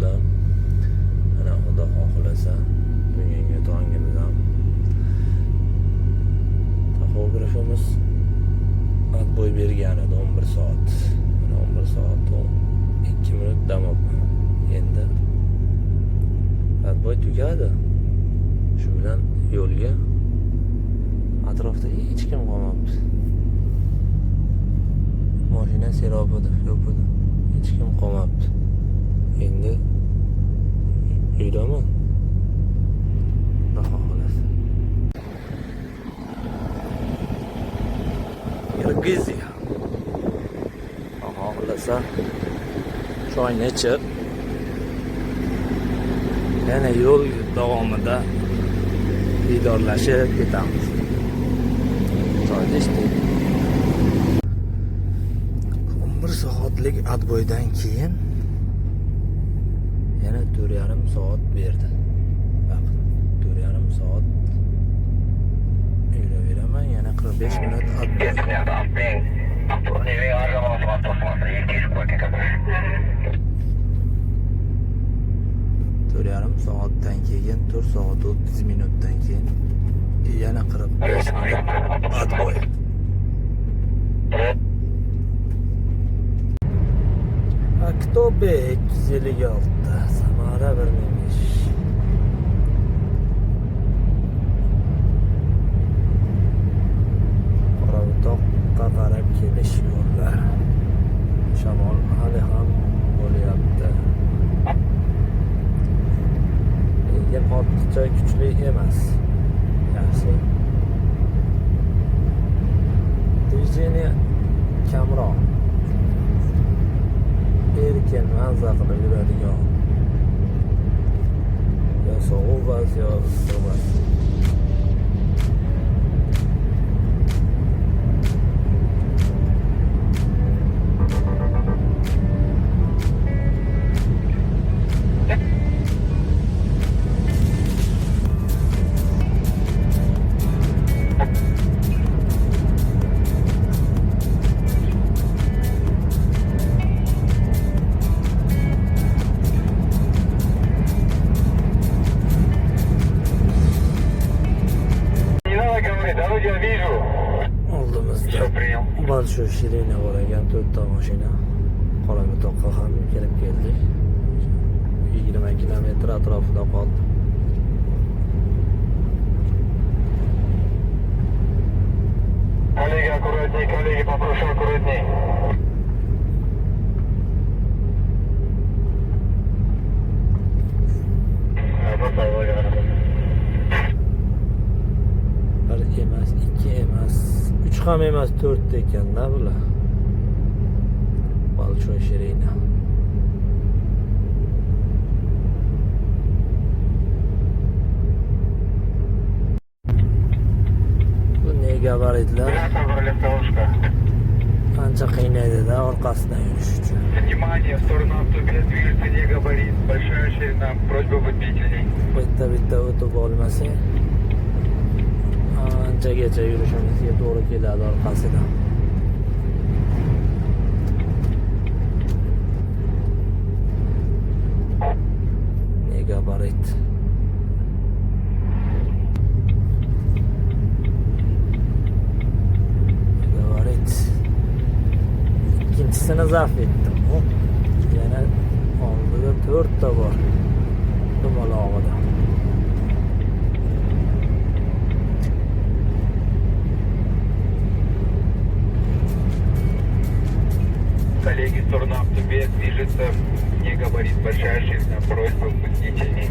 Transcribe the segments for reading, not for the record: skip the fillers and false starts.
do'stlar, mana xudo xohlasa bugungi tongimiz ham taxografimiz atbo'y bergan edi 11 soat. Mana 11 soat 2 minut dam oldi. Endi atbo'y tugadi. Shu bilan yo'lga atrofda hech kim qolmabdi. Mashina serobida, yo'qida. Hech kim qolmabdi. Endi uydaman. Xudo xohlasa. Kirgiziya. Xudo xohlasa choyni ichib yana yo'l davomida diydorlashib ketamiz. Choyni ichdik. 11 soatlik atbo'ydan keyin yana 4,5 soat berdi. Bak, 4,5 soat yuraveraman, yana 45 minut atbo'y. 4,5 soatdan keyin 4 soat 30 minutdan keyin yana 45 minut atbo'y. Aktobe 256 Samara 105. Qorabutoqqa qarab kelish yo'llar. Shamol hali ham bo'lyapti. Lekin ortiqcha kuchli emas. Yaxshi. Движение kamroq. Erkin mazza qilib yuradigan. Yo sovuq vas, yo issiq vas. Oldimizda Большой Shirina bor ekan, 4 ta mashina. Qorabutoqqa ham kelib keldik. 20 kilometr atrofida qoldi. Коллеги, аккуратней, коллеги, попрошу аккуратней. Bir emas, 2 emas, 3 ham emas, 4 ekanda bular. Большой Shirina. Bu ne gabaritlar? Qancha qiynaydi-da orqasidan yurish uchun. Внимание, в сторону автобеса движется не габарит. Большая ширина, просьба быть бдительней. Bitta o'tib olmasa, anchagacha yurishimizga to'g'ri keladi orqasidan. Ne gabarit. İkincisini zaaf ettim. Yana oldida 4 ta bor. Dumalog'ida. Коллеги, в сторону автобеса движется не габарит. Большая ширина, просьба быть бдительней.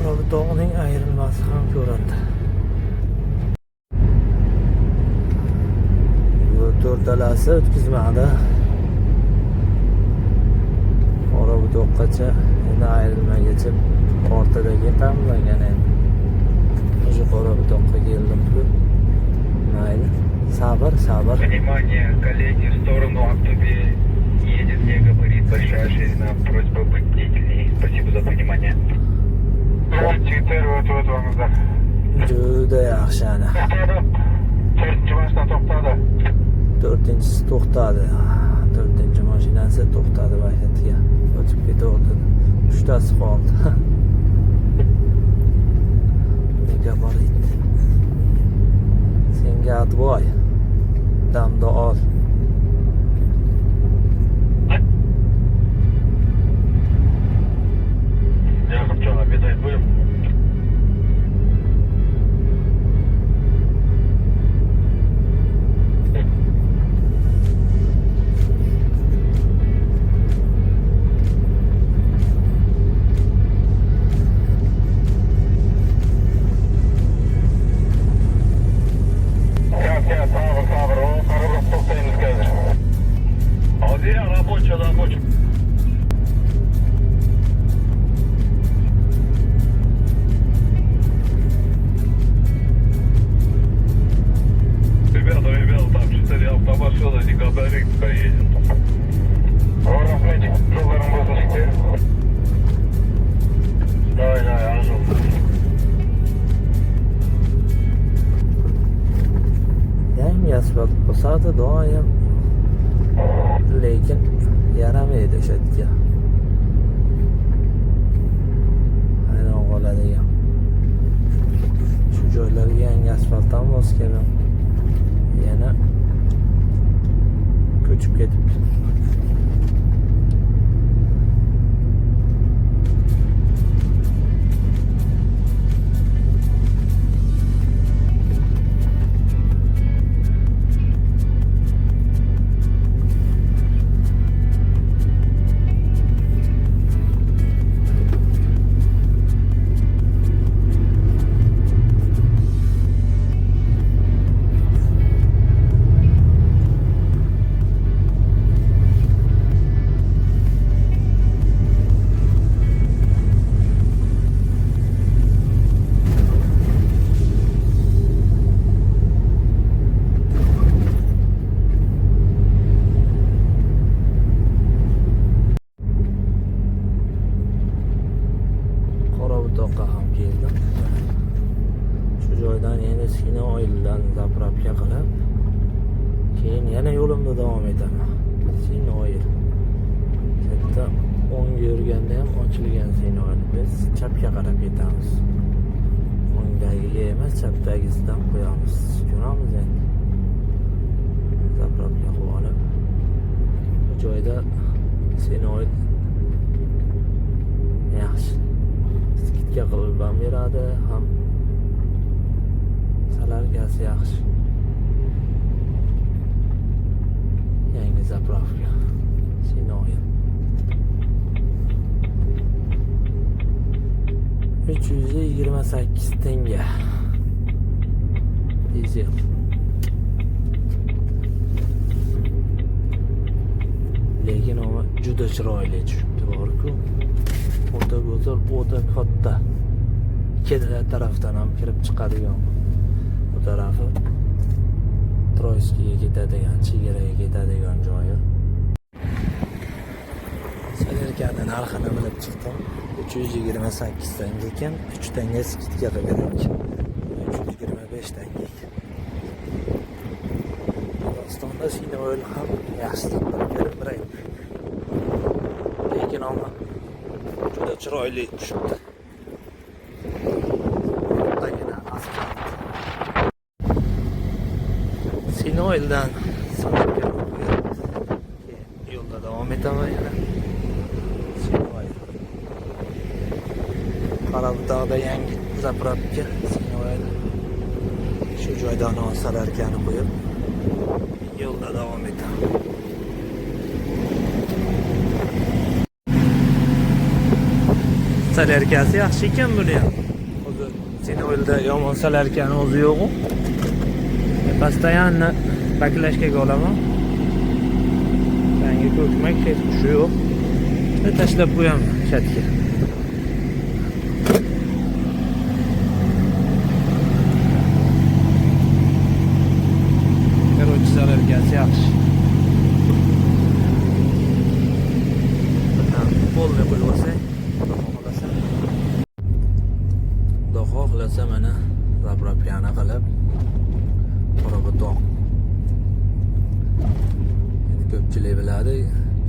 Qorabutoqning ayrilmasi ham ko'rindi. To'rtalasi o'tkazmadi. Qorabutoqqacha endi ayrilmagacha ortida ketamiz endi. O'sha Qorabutoqqa keldim-ku. Mayli. Sabr. Внимание, коллеги, в сторону автобеса едет не габарит. Большая ширина, просьба быть бдительней. Спасибо за понимание. Jigitlar o'tib Juda yaxshi ana. To'rtinchi boshdan to'xtadi. To'rtinchisi to'xtadi. To'rtinchi mashinasi to'xtadi vahiyatiga. O'tib ketaverdi. Uchtasi qoldi. Megabarit. Senga atvoy. Damda ol. Я хочу обедать будем. Рабочий. Ребята, там 4 автомашины, не гадарик поедет. Рахмет, жолдарың болсын жігіттер. Давай, ажыл. Yangi asfalt bo'lsadi doim, lekin yaramaydi o'sha yerga. Hayron qoladigan. Shu joylarga yangi asfaltdan voz kelib, yana ko'chib ketibdi. Qorabutoqqa ham keldim. Shu joydan yana Sinoildan zapravka qilib, keyin yana yo'limda davom etaman. Sinoil. Katta o'ngga yurganda ham ochilgan Sinoil. Biz chapga qarab ketamiz. O'ngdagiga emas, chapdagisidan qo'yamiz. Ko'ramiz endi. Zapravka qilib olib, bu joyda Sinoil yaxshi. Skidga qilib ham beradi, ham salarkasi yaxshi. Yangi zapravka. Sinoil. 328 tanga. Dizel. Lekin u juda chiroyli tushibdi, bor-ku. O'ta go'zal, o'ta katta. Ikkala tarafdan ham kirib chiqadigan. Bu tarafi Troyskiga ketadigan, chegaraga ketadigan joyi. Salerkani narxini bilib chiqdim. 328 tanga ekan, 3 tanga skidga qilgandik. 325 tanga. Qozog'istonda Sinoil ham yaxshi biray. Lekin ama juda chiroyli tushibdi. Dagina asfalt. Sinoildan yo'lda davom etaman yana. Sinoil. Qorabutoqda yangi zapravka Sinoil. Shu joydan salarkani qo'yib yo'lda davom etaman. Salarkasi yaxshi ekan buni ham. O'zi Sinoilda yomon salarkani o'zi yo'q-ku. Постоянно baklashkaga olaman. Yangi ko'kmak hech shu yo'q. Tashlab qo'yaman chatga. Короче, salarkasi yaxshi. Polni qo'yib olsak, Xudo xohlasa mana zapravkani qilib Qorabutoq Endi ko'pchilik biladi,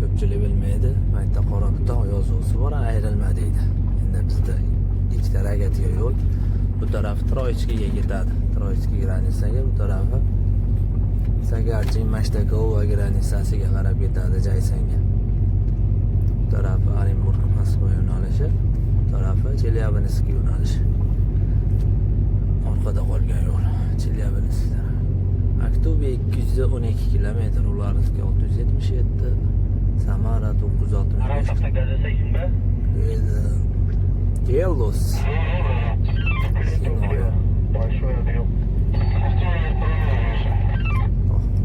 ko'pchilik bilmaydi. Mayda qora butun yozuvchi bor, ayrilma deydi. Endi bizda ikkita ragatiga yo'l. Bu tarafi Troichkaga ketadi. Troichka granitsaga, bu tarafi Sagarchin Mashtakova granitsasiga qarab ketadi, Jaysanga. Bu tarafi Orenburg Moskva yo'nalishi, bu tarafi Chelyabinsk yo'nalishi. Orqada qolgan yo'l Chelyabinsk. Aktobe 212 kilometr, Ularsk 677, Samara 965. Aroqda gazetesizmi? Gelos. Большой объем.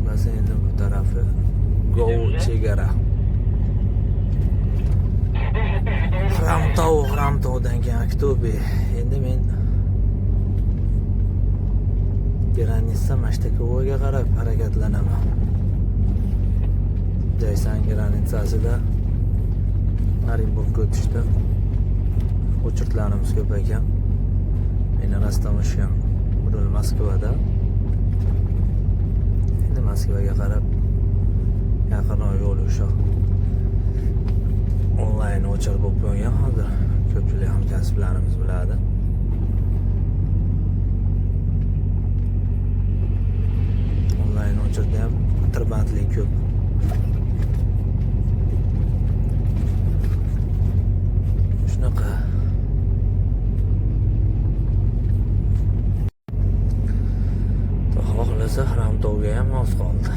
Nasıl endi bu tarafı Go chegara. Xramtov keyin Aktobe. Endi men Granitsa Mashtakovaga qarab harakatlanaman. Jaysan granitsasida Orenburgga o'tishda o'chirtlarimiz ko'p ekan. Meni rastamoshim buril Moskvada. Endi Moskvaga qarab yaqinroq yo'l o'sha. Onlayn o'chirib bo'lib qo'ygan hozir. Ko'pchilik hamkasblarimiz biladi. Onlayn o'chirda ham tirbandlik ko'p. Shunaqa. Xohlasa Xramtovga ham oz qoldi.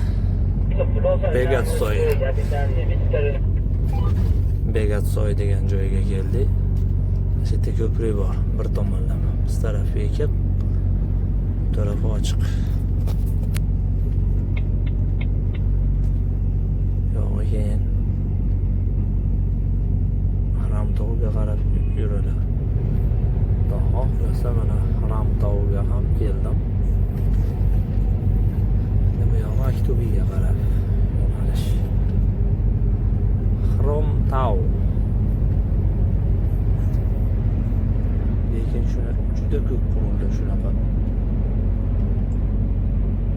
Begatsoy degan joyga keldik. Shu yerda ko'prik bor, bir tomonlama. Biz taraf bekib, bu taraf ochiq. Yo'q, keyin Xramtovga qarab yuriladi. Xohlasa mana Xramtovga ham keldim. Aktobiga qarab yo'nalish. Xromtau. Lekin shuni juda ko'p qurildi shunaqa.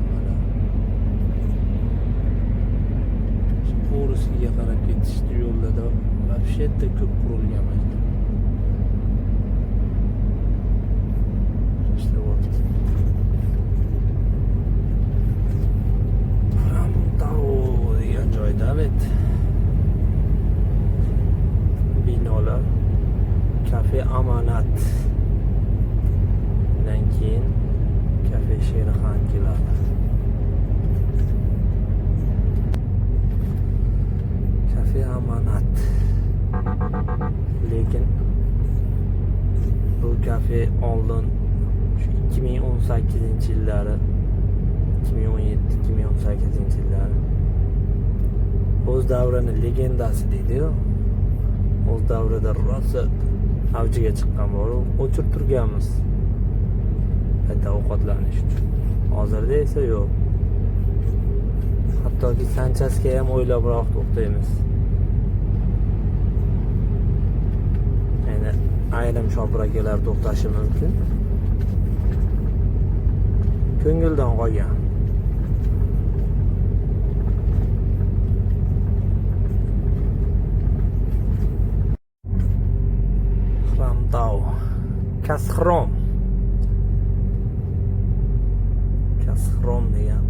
Mana Poruskiga qarab ketishdi yo'lda вообще ko'p qurilgan ekan. Ishlayapti. Davet binolar kafe Amanat dan keyin kafe Sherxan keladi. Kafe Amanat, lekin bu kafe oldin 2018-yillari 2017-2018-yillari o'z davrining legendasi deydi-yu. O'z davrida rosa avjiga chiqqan bor, o'chirib turganmiz. Hatta ovqatlanish uchun. Hozirda esa yo'q. Hattoki Sanchaska ham o'ylabroq to'xtaymiz. Endi ayrim shoprakalar to'xtashi mumkin. Ko'ngildan qolgan. Kasxrom degan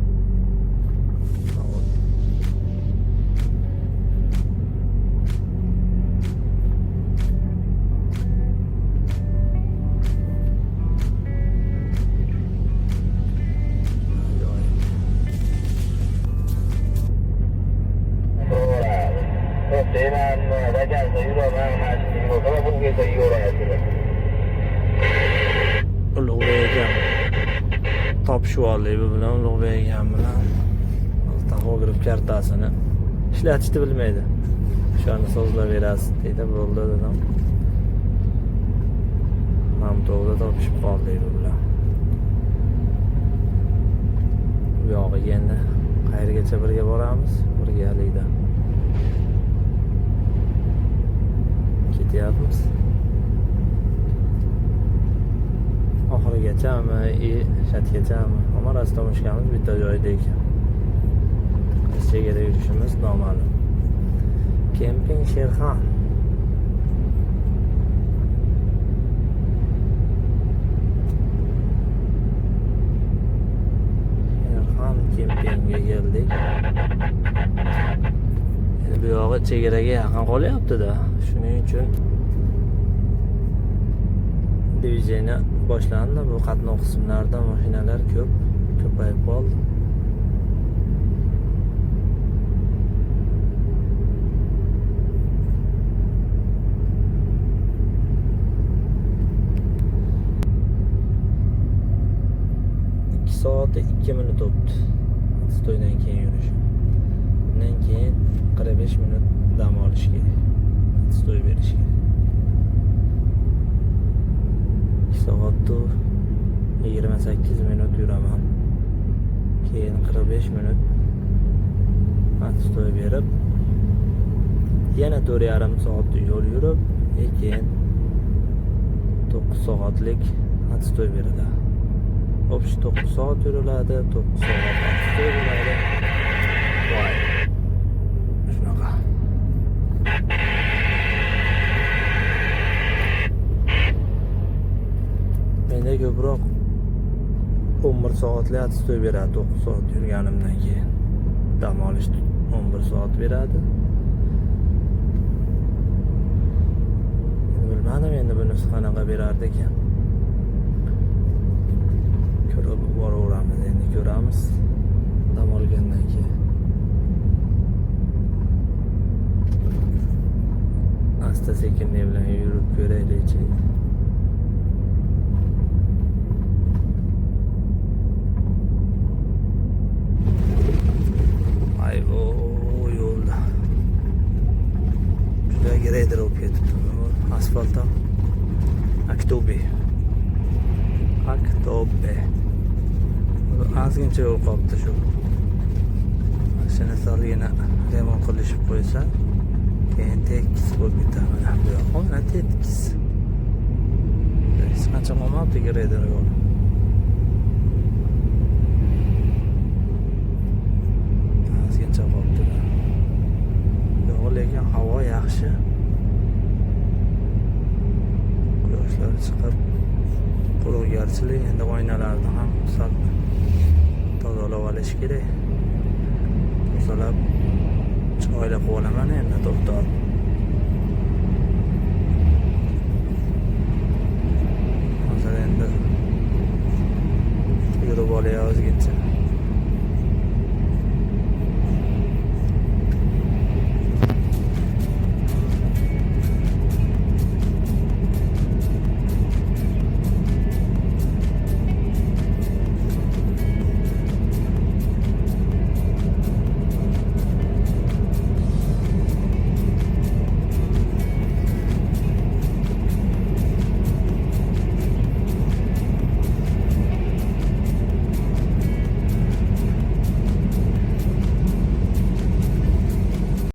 topishvorlik bilan ulug'bek bilan taxograf kartasini ishlatishni bilmaydi. Shuni so'zlab berasiz deydi, bo'ldi dedim. Xramtovda topishib qoldik bu bilan. Bu yog'iga endi qayergacha birga boramiz? Birgalikda ketyapmiz. Oxirigachami, shatgachami? Ammo rastamoshkamiz bitta joyda ekan. chegara yurishimiz noma'lum. Kemping Sherxon. Sherxon kempingga keldik. Endi bu yog'i chegaraga yaqin qolyapti-da. Shuning uchun diviziya boshlandi. Bu qatnov qismlarida mashinalar ko'payib qoldi. Soat 2 minut o'tdi. Stoydan keyin yurish. Undan keyin 45 minut dam olish kerak. Stoy berish kerak. 2 soat 28 minut yuraman. Keyin 45 minut stoy berib, yana 4,5 soat yo'l yurib, keyin 9 soatlik stoy beriladi. Общий 9 soat yuriladi, 9 soat stoy yuriladi. Voy. Shunaqa. Menda ko'proq 11 soatli stoy beradi, 9 soat yurganimdan keyin. Dam olish 11 soat beradi. Bilmadim endi bunisi qanaqa berardi ekan. Ko'rib boraveramiz, endi ko'ramiz dam olgandan keyin. Asta sekinlik bilan yurib ko'raylikchi. Ayvo yo'lda juda greyder bo'lib ketibdi. Asfalt ham Aktobe. Ozgincha yo'l qolibdi shu. Mashina solgina remont qilishib qo'ysa, keyin tekis bo'lib ketadi. Mana bu yoq, mana tekis. Hech qancha qolmabdi greyder yo'l. Ozgincha qolibdi. Yo'q, lekin havo yaxshi. Quyoshlar chiqib, quruqgarchilik, endi oynalarni ham sal tozalab olish kerak. Tozalab choyla qilib olaman endi to'xtab. Hozir endi yurib olay ozgincha.